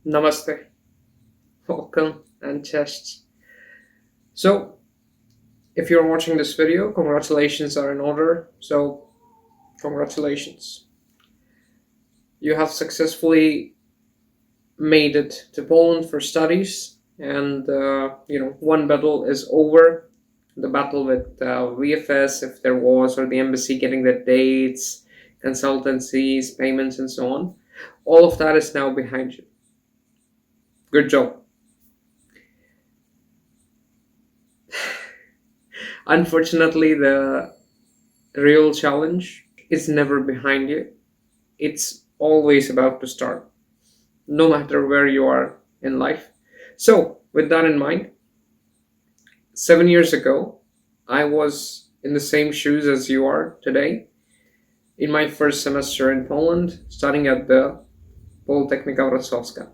Namaste, welcome, and chest. So, if you're watching this video, congratulations are in order. So, congratulations. You have successfully made it to Poland for studies, and one battle is over. The battle with VFS, if there was, or the embassy getting the dates, consultancies, payments, and so on. All of that is now behind you. Good job. Unfortunately, the real challenge is never behind you. It's always about to start, no matter where you are in life. So, with that in mind, 7 years ago, I was in the same shoes as you are today, in my first semester in Poland, studying at the Politechnika Wrocławska.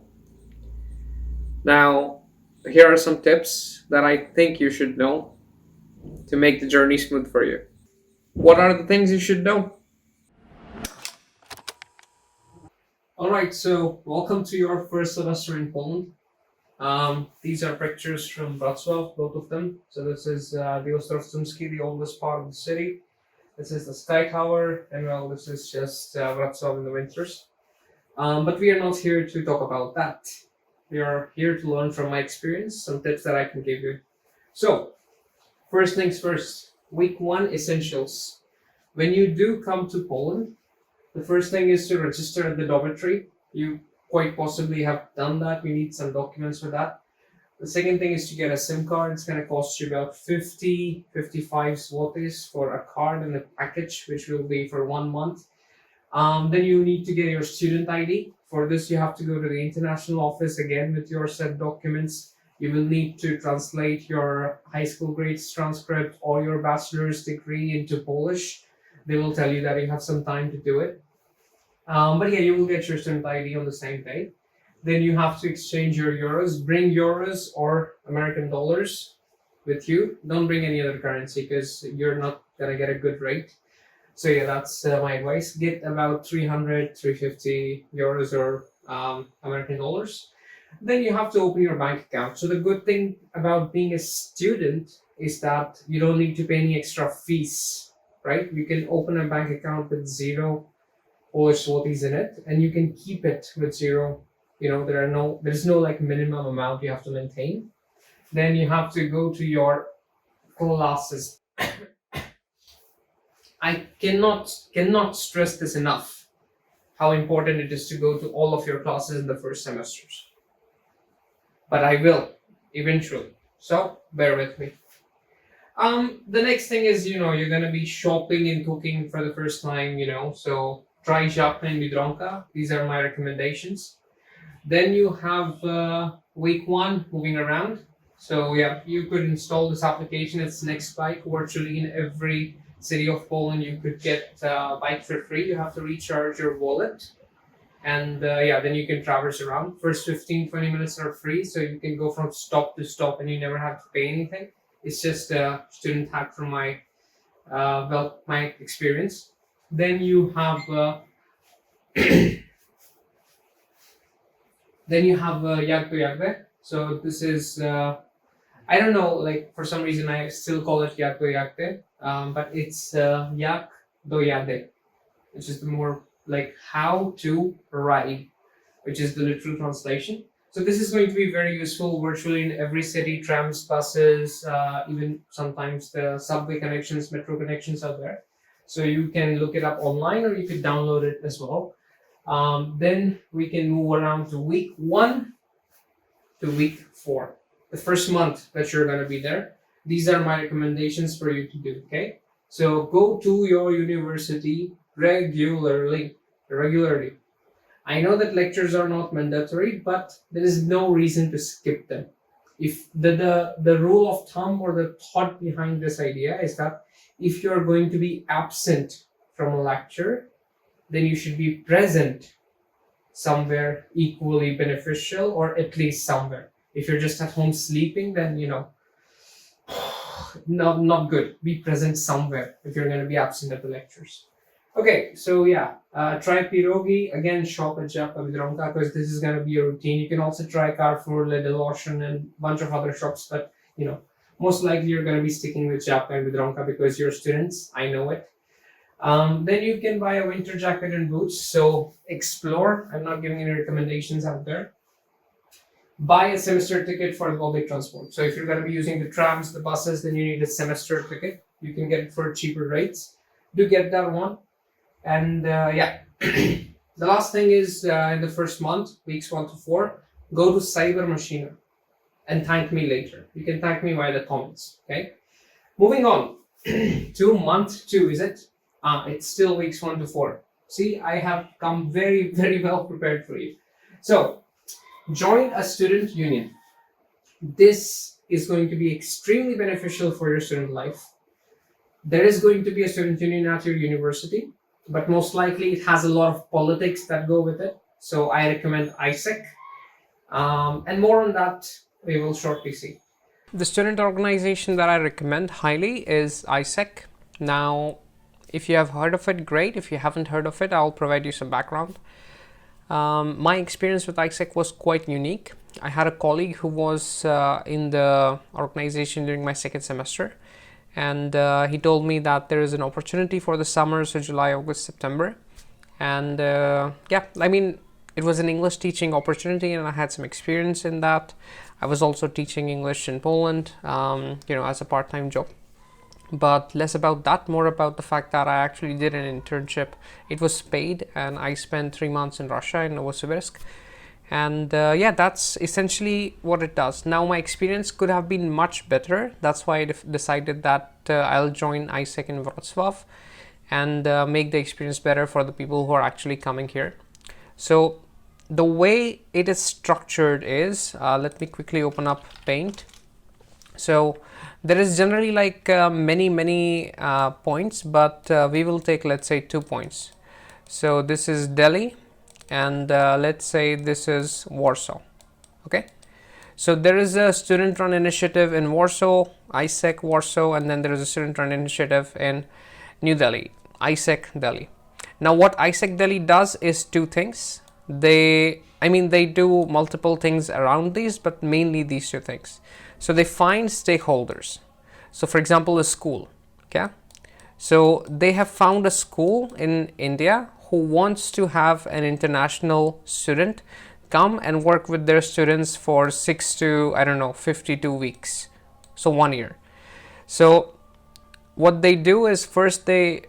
Now, here are some tips that I think you should know to make the journey smooth for you. What are the things you should know? Alright, so welcome to your first semester in Poland. These are pictures from Wrocław, both of them. So this is the Ostrowstumski, the oldest part of the city. This is the Sky Tower, and well, this is just Wrocław in the winters. But we are not here to talk about that. We are here to learn from my experience, some tips that I can give you. So, first things first, week 1 essentials. When you do come to Poland, the first thing is to register at the dormitory. You quite possibly have done that. We need some documents for that. The second thing is to get a SIM card. It's going to cost you about 55 zlotys for a card and a package, which will be for 1 month. Then you need to get your student ID. For this, you have to go to the international office again with your set documents. You will need to translate your high school grades transcript or your bachelor's degree into Polish. They will tell you that you have some time to do it. But yeah, you will get your student ID on the same day. Then you have to exchange your euros. Bring euros or American dollars with you. Don't bring any other currency because you're not going to get a good rate. So yeah, that's my advice. Get about 300, 350 euros or American dollars. Then you have to open your bank account. So the good thing about being a student is that you don't need to pay any extra fees, right? You can open a bank account with 0 Polish zlotys in it, and you can keep it with 0. There's no like minimum amount you have to maintain. Then you have to go to your classes. I cannot stress this enough, how important it is to go to all of your classes in the first semesters. But I will, eventually. So, bear with me. The next thing is, you're going to be shopping and cooking for the first time, so try Żabka and Biedronka. These are my recommendations. Then you have week 1, moving around. So yeah, you could install this application. It's Next Bike. Virtually in every city of Poland, you could get a bike for free. You have to recharge your wallet. And then you can traverse around. First 15-20 minutes are free, so you can go from stop to stop and you never have to pay anything. It's just a student hack from my experience. Then you have Jak to Jakby. So this is I don't know, like for some reason I still call it Jak to Jakby, but it's Jak do Jady, which is the more like how to ride, which is the literal translation. So this is going to be very useful virtually in every city. Trams, buses, even sometimes the subway connections, metro connections are there. So you can look it up online or you could download it as well. Then we can move around to week 1 to week 4. The first month that you're going to be there. These are my recommendations for you to do, okay? So go to your university regularly. I know that lectures are not mandatory, but there is no reason to skip them. If the rule of thumb or the thought behind this idea is that if you're going to be absent from a lecture, then you should be present somewhere equally beneficial, or at least somewhere. If you're just at home sleeping, then not good. Be present somewhere if you're going to be absent at the lectures. Okay, so yeah, try pierogi again. Shop at Japa Vidronka because this is gonna be a routine. You can also try Carrefour, Lidl, Auchan, and bunch of other shops. But most likely you're gonna be sticking with Japa and Vidronka because you're students. I know it. Then you can buy a winter jacket and boots. So explore. I'm not giving any recommendations out there. Buy a semester ticket for the public transport. So if you're gonna be using the trams, the buses, then you need a semester ticket. You can get it for cheaper rates. Do get that one. And yeah, the last thing is in the first month, weeks 1 to 4, go to Cyber Machina and thank me later. You can thank me via the comments. Okay. Moving on to month 2, is it? It's still weeks 1 to 4. See, I have come very, very well prepared for you. So, join a student union. This is going to be extremely beneficial for your student life. There is going to be a student union at your university, but most likely it has a lot of politics that go with it. So I recommend AIESEC. And more on that we will shortly see. The student organization that I recommend highly is AIESEC. Now, if you have heard of it, great. If you haven't heard of it, I'll provide you some background. My experience with AIESEC was quite unique. I had a colleague who was in the organization during my second semester. And he told me that there is an opportunity for the summer, so July, August, September. And yeah, I mean, it was an English teaching opportunity and I had some experience in that. I was also teaching English in Poland, as a part-time job. But less about that, more about the fact that I actually did an internship. It was paid and I spent 3 months in Russia, in Novosibirsk. And yeah, that's essentially what it does. Now, my experience could have been much better. That's why I decided that I'll join AIESEC in Wrocław and make the experience better for the people who are actually coming here. So the way it is structured is, let me quickly open up Paint. So there is generally like many points, but we will take, let's say, 2 points. So this is Delhi. And let's say this is Warsaw. Okay, so there is a student-run initiative in Warsaw, AIESEC Warsaw, and then there is a student-run initiative in New Delhi, AIESEC Delhi. Now, what AIESEC Delhi does is 2 things. They do multiple things around these, but mainly these 2 things. So they find stakeholders. So, for example, a school. Okay, so they have found a school in India who wants to have an international student come and work with their students for 6 to, 52 weeks. So 1 year. So what they do is first they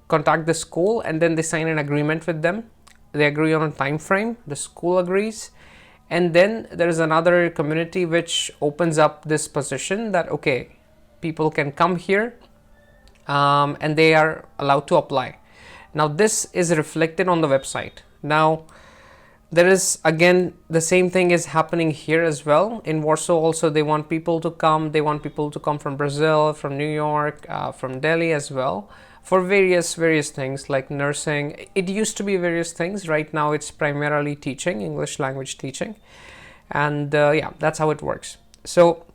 contact the school and then they sign an agreement with them. They agree on a time frame, the school agrees. And then there is another community which opens up this position that, okay, people can come here and they are allowed to apply. Now, this is reflected on the website. Now, there is, again, the same thing is happening here as well. In Warsaw also, they want people to come. They want people to come from Brazil, from New York, from Delhi as well, for various things like nursing. It used to be various things. Right now, it's primarily teaching, English language teaching. And yeah, that's how it works. So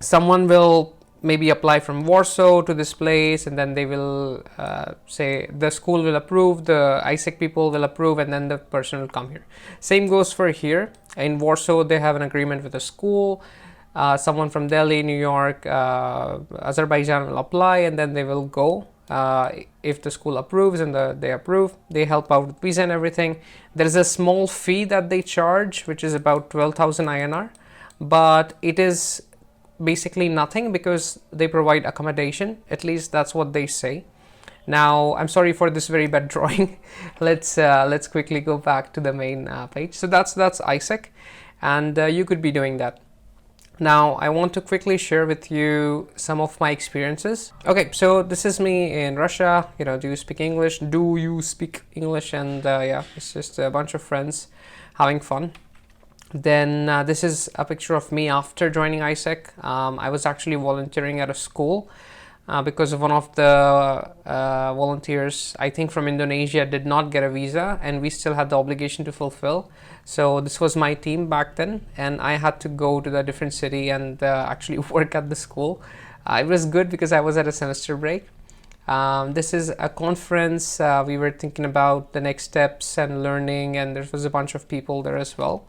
someone will maybe apply from Warsaw to this place, and then they will say the school will approve, the AIESEC people will approve, and then the person will come here. Same goes for here. In Warsaw, they have an agreement with the school. Someone from Delhi, New York, Azerbaijan will apply, and then they will go. If the school approves and they approve, they help out with visa and everything. There is a small fee that they charge, which is about 12,000 INR, but it is basically nothing because they provide accommodation. At least that's what they say. Now, I'm sorry for this very bad drawing. Let's quickly go back to the main page. So that's AIESEC, and you could be doing that. Now, I want to quickly share with you some of my experiences. Okay, so this is me in Russia. Do you speak English? Do you speak English? And yeah, it's just a bunch of friends having fun. Then this is a picture of me after joining AIESEC. I was actually volunteering at a school because of one of the volunteers, I think from Indonesia, did not get a visa, and we still had the obligation to fulfill. So this was my team back then, and I had to go to the different city and actually work at the school. It was good because I was at a semester break. This is a conference. We were thinking about the next steps and learning, and there was a bunch of people there as well.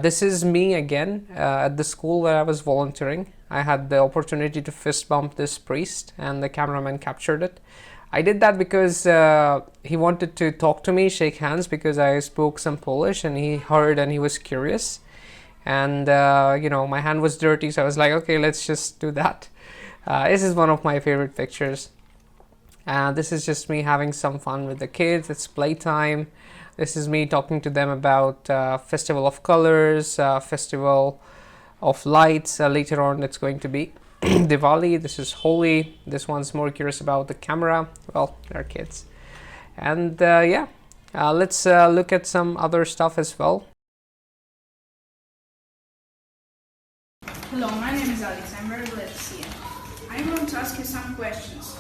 This is me again at the school where I was volunteering. I had the opportunity to fist bump this priest, and the cameraman captured it. I did that because he wanted to talk to me, shake hands, because I spoke some Polish, and he heard and he was curious. And you know, my hand was dirty, so I was like, okay, let's just do that. This is one of my favorite pictures. This is just me having some fun with the kids. It's playtime. This is me talking to them about Festival of Colors, Festival of Lights. Later on, it's going to be Diwali. This is Holi. This one's more curious about the camera. Well, they're kids. And yeah, let's look at some other stuff as well. Hello, my name is Alex. I'm very glad to see you. I'm going to ask you some questions.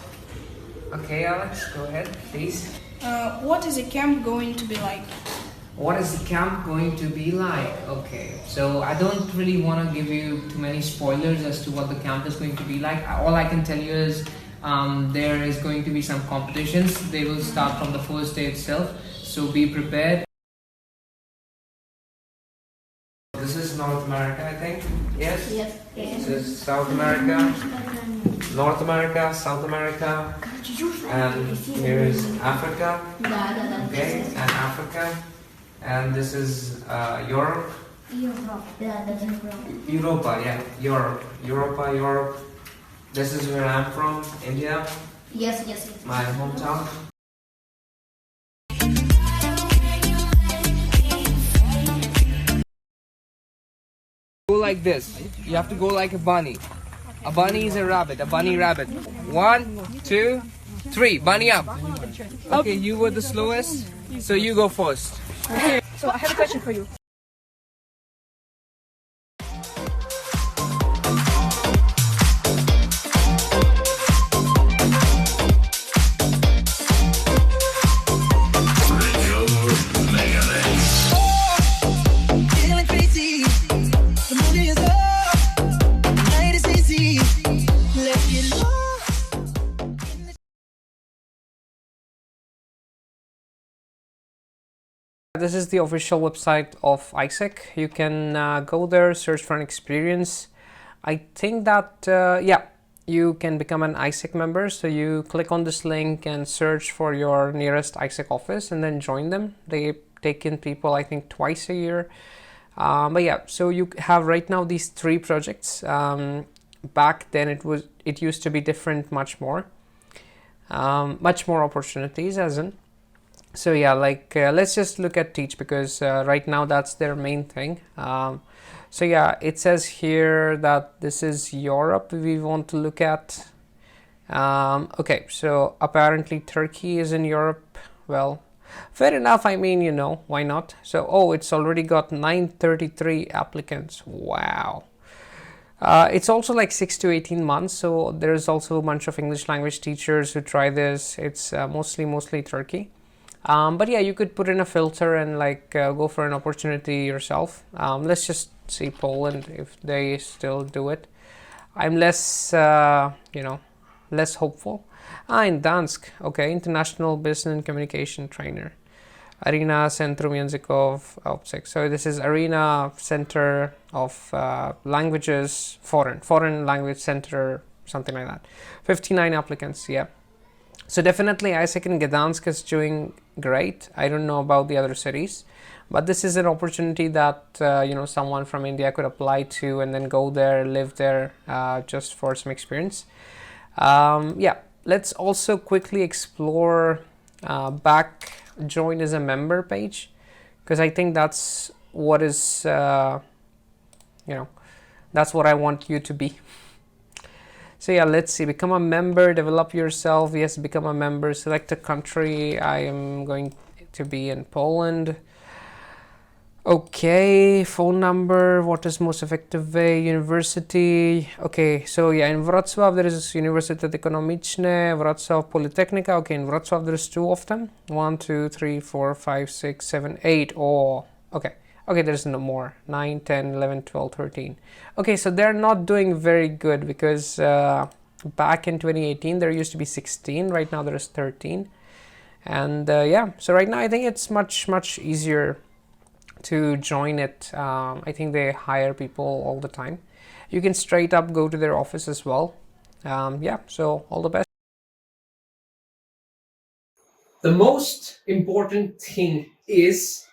Okay, Alex, go ahead, please. What is a camp going to be like? What is the camp going to be like? Okay, so I don't really want to give you too many spoilers as to what the camp is going to be like. All I can tell you is there is going to be some competitions. They will start from the first day itself, so be prepared. This is North America, I think. Yes? Yes. This is South America, North America, South America, and here is Africa. Okay, and Africa. And this is Europe. Europa, yeah, Europe. Europe. This is where I'm from, India, Yes. my hometown. Go like this. You have to go like a bunny. A bunny is a rabbit. A bunny rabbit. 1, 2, 3. Bunny up. Okay, you were the slowest, so you go first. So I have a question for you. This is the official website of AIESEC. You can go there, search for an experience. I think that, yeah, you can become an AIESEC member. So you click on this link and search for your nearest AIESEC office and then join them. They take in people, I think, twice a year. But yeah, so you have right now these 3 projects. Back then it used to be different, much more opportunities as in. So yeah, like let's just look at Teach, because right now that's their main thing. So yeah, it says here that this is Europe we want to look at. Okay, so apparently Turkey is in Europe. Well, fair enough. I mean, you know, why not? So, oh, it's already got 933 applicants. Wow. It's also like 6 to 18 months. So there's also a bunch of English language teachers who try this. It's mostly Turkey. But yeah, you could put in a filter and like go for an opportunity yourself. Let's just see Poland if they still do it. I'm less, you know, less hopeful. In Gdansk, okay, International Business and Communication Trainer. Arena Centrum Języków Obcych. So this is Arena Center of Languages, Foreign Language Center, something like that. 59 applicants, yeah. So definitely AIESEC in Gdansk is doing great. I don't know about the other cities, but this is an opportunity that you know, someone from India could apply to and then go there, live there, just for some experience. Yeah, let's also quickly explore back join as a member page, because I think that's what is you know, that's what I want you to be. So yeah, let's see, become a member, develop yourself. Yes, become a member, select a country. I am going to be in Poland. Okay, phone number, what is most effective way, university. Okay, so yeah, in Wrocław there is Uniwersytet Ekonomiczny, Wrocław Polytechnica. Okay, in Wrocław there's 2 of them. 1, 2, 3, 4, 5, 6, 7, 8. Oh, okay. Okay, there's no more. 9, 10, 11, 12, 13. Okay, so they're not doing very good because back in 2018 there used to be 16. Right now there is 13. And yeah, so right now I think it's much easier to join it. I think they hire people all the time. You can straight up go to their office as well. Yeah, so all the best. The most important thing is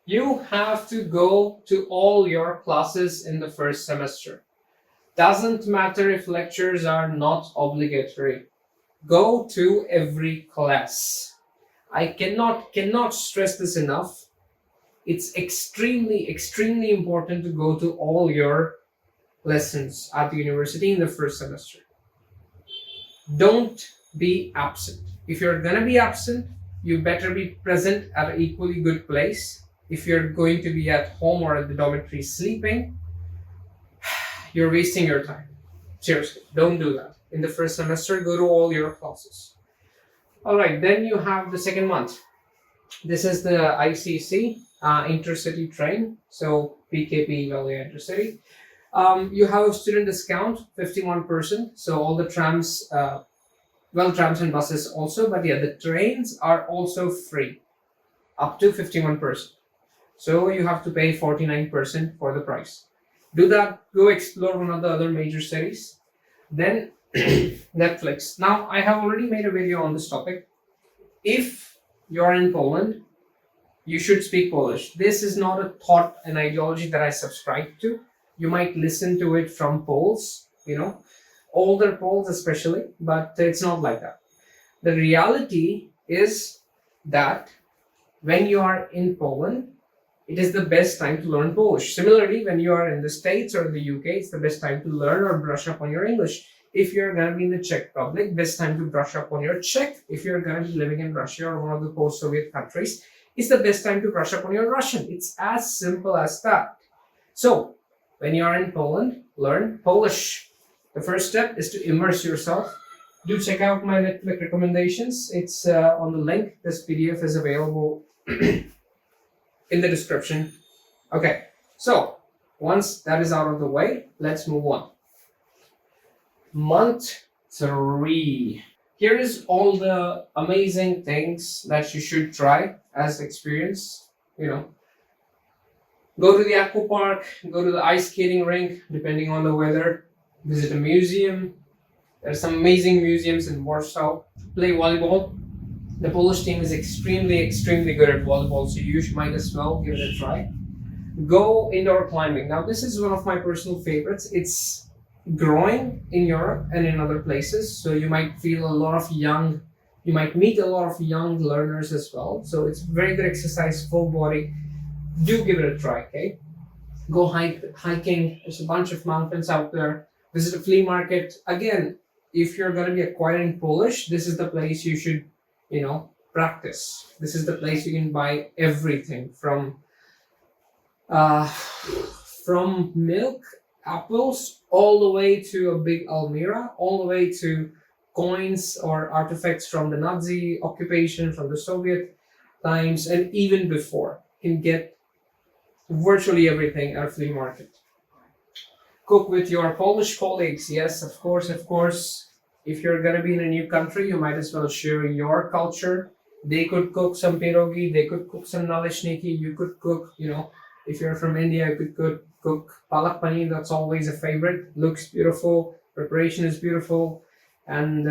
you have to go to all your classes in the first semester. Doesn't matter if lectures are not obligatory. Go to every class. I cannot stress this enough. It's extremely important to go to all your lessons at the university in the first semester. Don't be absent. If you're gonna be absent, you better be present at an equally good place. If you're going to be at home or at the dormitory sleeping, you're wasting your time. Seriously, don't do that. In the first semester, go to all your classes. All right, then you have the second month. This is the ICC intercity train, so PKP Valley Intercity. You have a student discount, 51%. So all the trams, trams and buses also, but yeah, the trains are also free, up to 51%. So you have to pay 49% for the price. Do that. Go explore one of the other major cities. Then Netflix. Now I have already made a video on this topic. If you're in Poland, you should speak Polish. This is not a thought and ideology that I subscribe to. You might listen to it from Poles, older Poles especially, but it's not like that. The reality is that when you are in Poland, it is the best time to learn Polish. Similarly, when you are in the States or the UK, it's the best time to learn or brush up on your English. If you're going to be in the Czech Republic, best time to brush up on your Czech. If you're going to be living in Russia or one of the post-Soviet countries, it's the best time to brush up on your Russian. It's as simple as that. So, when you are in Poland, learn Polish. The first step is to immerse yourself. Do check out my Netflix recommendations. It's on the link. This PDF is available in the description. Okay, so once that is out of the way, let's move on. Month 3. Here is all the amazing things that you should try as experience. Go to the aqua park, go to the ice skating rink, depending on the weather. Visit a museum. There's some amazing museums in Warsaw. Play volleyball. The Polish team is extremely good at volleyball, so you might as well give it a try. Go indoor climbing. Now, this is one of my personal favorites. It's growing in Europe and in other places, so you might meet a lot of young learners as well. So it's very good exercise, full body. Do give it a try, okay? Go hiking. There's a bunch of mountains out there. Visit a flea market. Again, if you're going to be acquiring Polish, this is the place you should practice. This is the place you can buy everything from milk, apples, all the way to a big Almira, all the way to coins or artifacts from the Nazi occupation, from the Soviet times, and even before. You can get virtually everything at a flea market. Cook with your Polish colleagues. Yes, of course. If you're going to be in a new country, you might as well share your culture. They could cook some pierogi, they could cook some naleśniki, you could cook, if you're from India, you could cook palak paneer. That's always a favorite. Looks beautiful, preparation is beautiful. And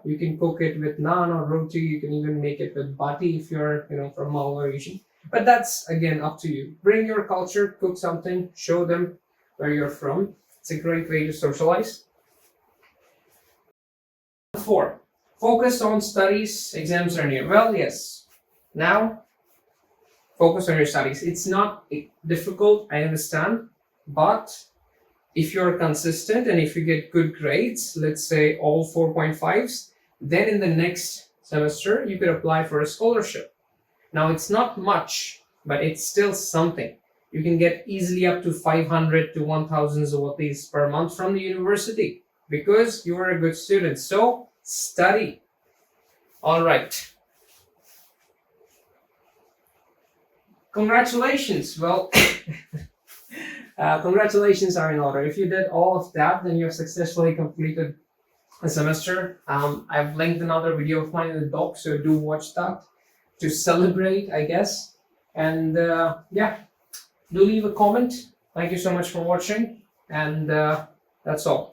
you can cook it with naan or roti. You can even make it with bati if you're, from Malwa region. But that's, again, up to you. Bring your culture, cook something, show them where you're from. It's a great way to socialize. 4. Focus on studies. Exams are near. Well, yes. Now, focus on your studies. It's not difficult, I understand. But if you're consistent and if you get good grades, let's say all 4.5s, then in the next semester, you could apply for a scholarship. Now, it's not much, but it's still something. You can get easily up to 500 to 1,000 zlotys per month from the university because you are a good student. So, study. All right. Congratulations. Well, Congratulations are in order. If you did all of that, then you've successfully completed a semester. I've linked another video of mine in the doc, so do watch that to celebrate, I guess. And yeah, do leave a comment. Thank you so much for watching, and that's all.